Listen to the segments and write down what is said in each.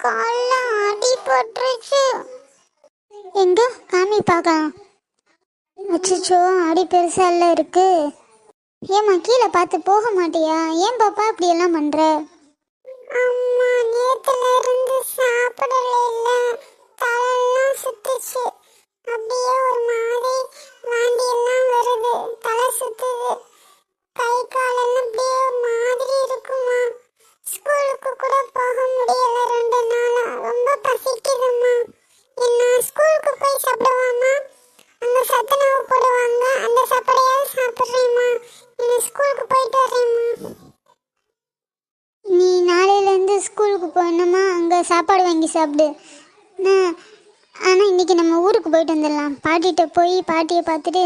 கால்ல அடி பட்டுருச்சு. எங்க காமி பார்க்கலாம். அச்சோ, அடி பெருசால இருக்கு. ஏம்மா கீழே பார்த்து போக மாட்டியா? ஏன் பாப்பா இப்படி எல்லாம் பண்ற? அம்மா நேத்துல இருந்து சாப்பிடல, இல்ல தலையெல்லாம் சுத்துச்சு. அப்படியே ஒரு மாதிரி வாந்தி எல்லாம் வருது, தலை சுத்துது, கை காலெல்லாம் அப்படியே ஒரு மாதிரி இருக்குமா. ஸ்கூலுக்கு கூட போக முடியல 2 நாளா. ரொம்ப பசிக்குதும்மா. என்ன ஸ்கூலுக்கு போய் சாப்பிடுவாமா? அங்க சத்துணவு போடுவாங்க, அந்த சாப்பாடையாவது சாப்பிட்றேம்மா. என்ன ஸ்கூலுக்கு போயிட்டு வரேம்மா. நீ நாளையிலேருந்து ஸ்கூலுக்கு போகணுமா? அங்கே சாப்பாடு வாங்கி சாப்பிடு. ஆனால் இன்றைக்கி நம்ம ஊருக்கு போயிட்டு வந்துடலாம். பாட்டிகிட்ட போய் பாட்டியை பார்த்துட்டு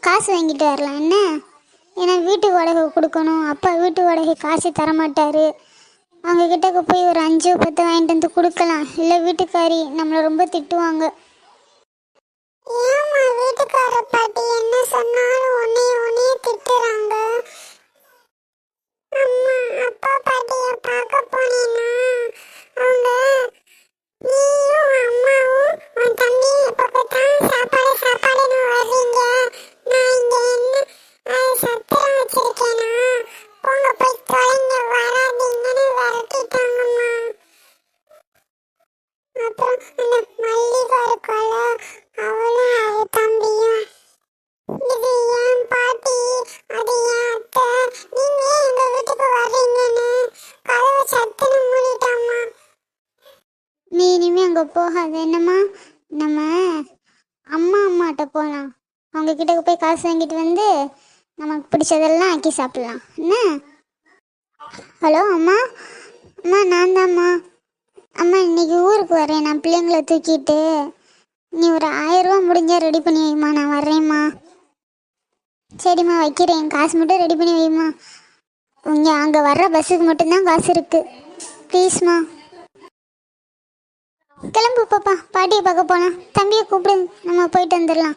காசு வாங்கிட்டு வரலாம் என்ன? ஏன்னா வீட்டு வாடகை கொடுக்கணும். அப்பா வீட்டு வாடகை காசு தரமாட்டார். அவங்க கிட்டக்க போய் ஒரு 5 10 வாங்கிட்டு வந்து கொடுக்கலாம். இல்லை வீட்டுக்காரி நம்மளை ரொம்ப திட்டுவாங்க. ஏமா வீட்டுக்கார பாட்டி என்ன சொன்னாலும் உன்னைய திட்டுறாங்க? அம்மா அப்பா பாட்டிய பார்க்க போனேன்னா அவங்க நீயும் அம்மாவும் உன் தம்பி எப்ப தான் சாப்பாடுன்னு வர்றீங்க, நான் இங்க என்ன சத்திரம் வச்சிருக்கேனா, போங்க போய் தொலைங்க வராதீங்கன்னு விரட்டிட்டாங்கம்மா. அப்புறம் அந்த மல்லிகை இருக்கல, அவளும் அது தம்பியும், இது ஏன் பாட்டி, அது ஏன் அத்தை, நீங்க எங்க வீட்டுக்கு வர்றீங்கன்னு கதவை சத்துன்னு மூடிட்டாம்மா. நீ இனிமே அங்க போகாத என்னம்மா. நம்ம அம்மாட்ட போகலாம். அவங்க கிட்ட போய் காசு வாங்கிட்டு வந்து நமக்கு பிடிச்சதெல்லாம் ஆக்கி சாப்பிடலாம் என்ன? ஹலோ அம்மா. அம்மா நான் தான்ம்மா. அம்மா இன்னைக்கு ஊருக்கு வரேன் நான் பிள்ளைங்களை தூக்கிட்டு. நீ ஒரு 1000 ரூபா முடிஞ்சா ரெடி பண்ணி வைம்மா, நான் வர்றேம்மா. சரிம்மா வைக்கிறேன், காசு மட்டும் ரெடி பண்ணி வைம்மா. இங்கே அங்கே வர்ற பஸ்ஸுக்கு மட்டும்தான் காசு இருக்கு, ப்ளீஸ்மா. கிளம்பு பாப்பா, பாட்டியை பார்க்க போகலாம். தம்பியை கூப்பிடு, நம்ம போயிட்டு வந்துடலாம்.